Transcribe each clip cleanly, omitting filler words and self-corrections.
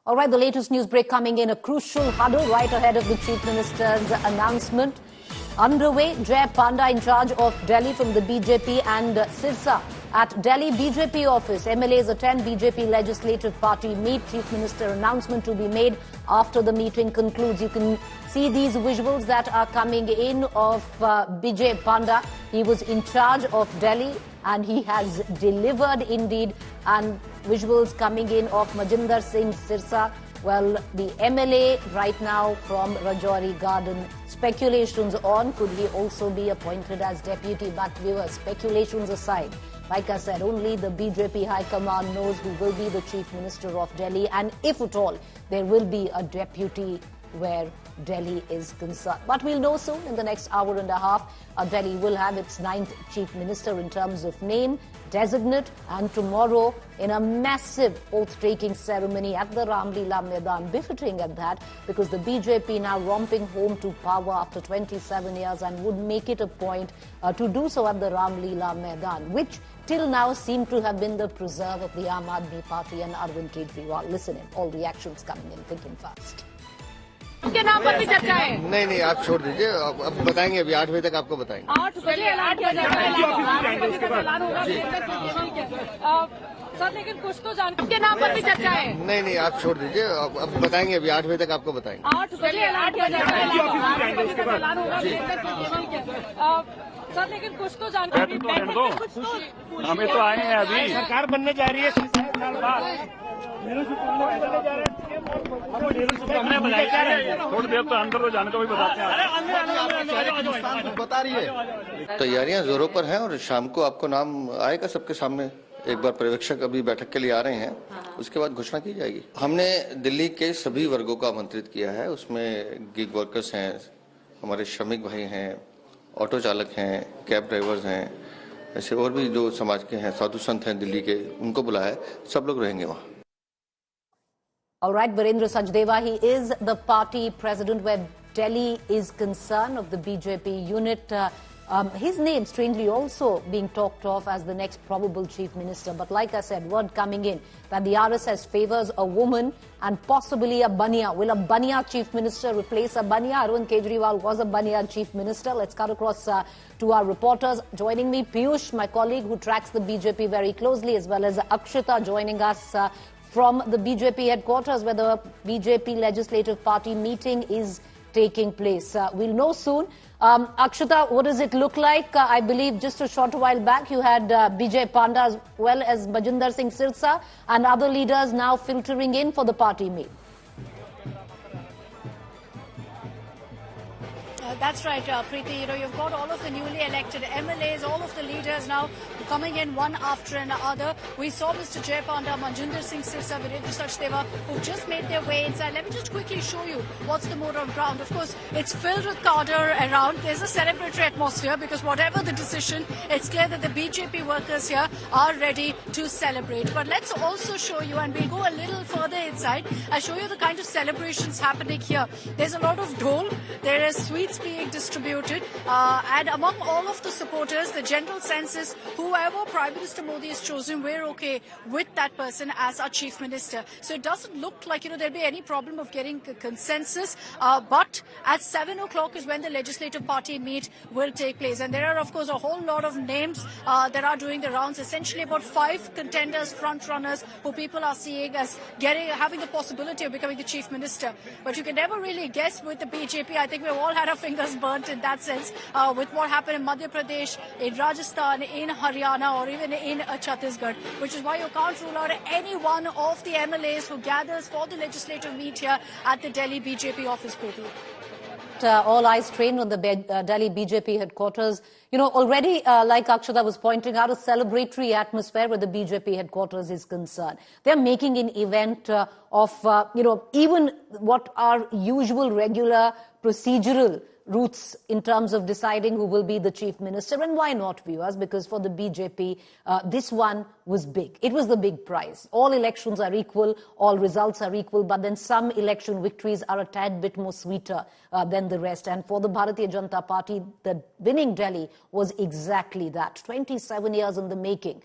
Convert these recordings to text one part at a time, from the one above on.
All right, the latest news break coming in, a crucial huddle right ahead of the Chief Minister's announcement. Underway, Jay Panda in charge of Delhi from the BJP and Sirsa at Delhi BJP office. MLAs attend BJP Legislative Party meet. Chief Minister announcement to be made after the meeting concludes. You can see these visuals that are coming in of Bijay Panda. He was in charge of Delhi and he has delivered indeed. And visuals coming in of Majinder Singh Sirsa. Well, the MLA right now from Rajouri Garden. Speculations on, could he also be appointed as deputy? But viewers, speculations aside, like I said, only the BJP High Command knows who will be the Chief Minister of Delhi, and if at all, there will be a deputy where Delhi is concerned. But we'll know soon. In the next hour and a half, Delhi will have its 9th Chief Minister in terms of name, designate, and tomorrow in a massive oath-taking ceremony at the Ramlila Maidan, befitting at that, because the BJP now romping home to power after 27 years and would make it a point to do so at the Ramlila Maidan, which till now seemed to have been the preserve of the Aam Aadmi Party and Arvind Kejriwal. Listen in, all reactions coming in, thinking fast. उनके नाम पर भी चर्चा है। नहीं आप छोड़ दीजिए, अब बताएंगे, अभी 8 बजे तक आपको बताएंगे। 8 बजे ऐलान किया जाएगा, ऐलान होगा। सर लेकिन कुछ तो जान, उनके नाम पर भी चर्चा है। नहीं आप छोड़ दीजिए, अब बताएंगे, अभी 8 बजे तक आपको बताएंगे। 8 बजे ऐलान किया जाएगा, ऐलान होगा। सर लेकिन कुछ तो जानकारी हमें तो आए हैं, अभी सरकार बनने जा रही है 7 साल बाद। थोड़ी देर तो अंदर तो जाने को भी बताते हैं। बता रही है, तैयारियां जोरों पर हैं और शाम को आपको नाम आएगा सबके सामने। एक बार पर्यवेक्षक अभी बैठक के लिए आ रहे हैं, उसके बाद घोषणा की जाएगी। हमने दिल्ली के सभी वर्गों को आमंत्रित किया है, उसमें गिग वर्कर्स हैं, हमारे श्रमिक भाई हैं, ऑटो चालक हैं, कैब ड्राइवर्स हैं, ऐसे और भी जो समाज के हैं, साधु संत हैं दिल्ली के, उनको बुलाया है, सब लोग रहेंगे वहाँ। All right, Virendra Sachdeva, he is the party president where Delhi is concerned of the BJP unit. His name, strangely, also being talked of as the next probable chief minister. But like I said, word coming in that the RSS favors a woman and possibly a Bania. Will a Bania chief minister replace a Bania? Arvind Kejriwal was a Bania chief minister. Let's cut across to our reporters. Joining me, Piyush, my colleague who tracks the BJP very closely, as well as Akshita joining us from the BJP headquarters where the BJP Legislative Party meeting is taking place. We'll know soon. Akshita, what does it look like? I believe just a short while back you had Bijay Panda as well as Majinder Singh Sirsa and other leaders now filtering in for the party meet. That's right, Preeti. You know, you've got all of the newly elected MLAs, all of the leaders now coming in one after another. We saw Mr. Jay Panda, Majinder Singh Sirsa, Virendra Sachdeva, who just made their way inside. Let me just quickly show you what's the mood on ground. Of course, it's filled with cadre around. There's a celebratory atmosphere because whatever the decision, it's clear that the BJP workers here are ready to celebrate. But let's also show you, and we'll go a little further inside, I'll show you the kind of celebrations happening here. There's a lot of dhol, there is sweets being distributed, and among all of the supporters, the general sense is whoever Prime Minister Modi has chosen, we're okay with that person as our Chief Minister. So it doesn't look like, you know, there'll be any problem of getting a consensus, but at 7 o'clock is when the Legislative Party meet will take place. And there are, of course, a whole lot of names that are doing the rounds, essentially about 5 contenders, front runners, who people are seeing as having the possibility of becoming the Chief Minister. But you can never really guess with the BJP. I think we've all had our fingers burnt in that sense with what happened in Madhya Pradesh, in Rajasthan, in Haryana, or even in Chhattisgarh, which is why you can't rule out any one of the MLAs who gathers for the legislative meet here at the Delhi BJP office, Preeti. All eyes trained on the Delhi BJP headquarters. You know, already, like Akshata was pointing out, a celebratory atmosphere where the BJP headquarters is concerned. They're making an event of, you know, even what are usual, regular, procedural routes in terms of deciding who will be the chief minister. And why not, viewers? Because for the BJP, this one was big. It was the big prize. All elections are equal, all results are equal, but then some election victories are a tad bit more sweeter than the rest. And for the Bharatiya Janata Party, the winning Delhi was exactly that. 27 years in the making.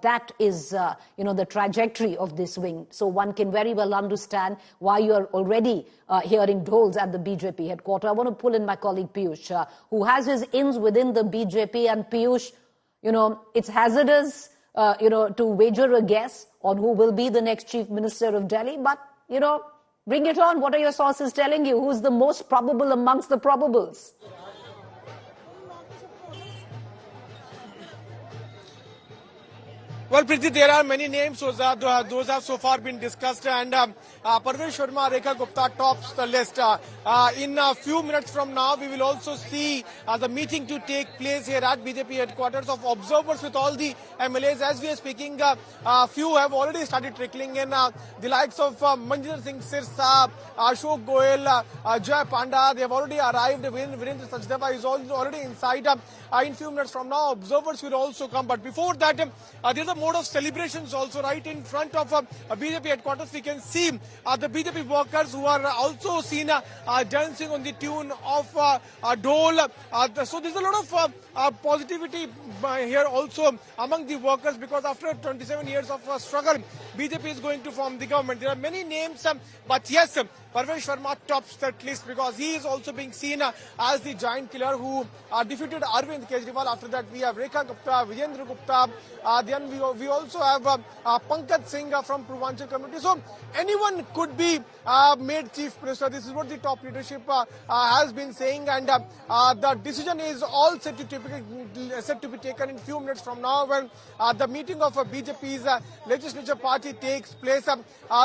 That is, the trajectory of this win. So one can very well understand why you are already hearing dholes at the BJP headquarters. I want to pull in my colleague Piyush, who has his ins within the BJP. And Piyush, it's hazardous, to wager a guess on who will be the next Chief Minister of Delhi. But, bring it on. What are your sources telling you? Who's the most probable amongst the probables? Well, Preeti, there are many names. Those have so far been discussed, and Parvesh Sharma, Rekha Gupta tops the list. In a few minutes from now, we will also see the meeting to take place here at BJP headquarters of observers with all the MLAs. As we are speaking, few have already started trickling in. The likes of Manjinder Singh Sirsa, Ashok Goel, Jay Panda, they have already arrived. Virendra Sachdeva is already inside. In few minutes from now, observers will also come. But before that, there's a mode of celebrations also right in front of BJP headquarters. We can see the BJP workers who are also seen dancing on the tune of Dole. So there's a lot of positivity here also among the workers, because after 27 years of struggle, BJP is going to form the government. There are many names, but yes, Parvesh Sharma tops that list because he is also being seen as the giant killer who defeated Arvind Kejriwal. After that, we have Rekha Gupta, Vijendra Gupta. Then we also have Pankaj Singh from Purvanchal community. So anyone could be made chief minister. This is what the top leadership has been saying, and the decision is all set to be taken in few minutes from now when the meeting of BJP's legislature party takes place.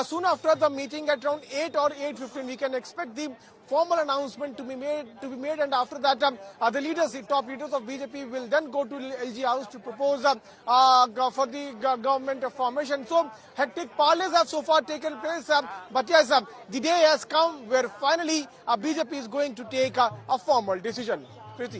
Soon after the meeting, at around 8 or 8:15, we can expect the formal announcement to be made, and after that, the top leaders of BJP will then go to LG House to propose for the government formation. So hectic parleys have so far taken place, but yes, the day has come where finally BJP is going to take a formal decision. Preeti.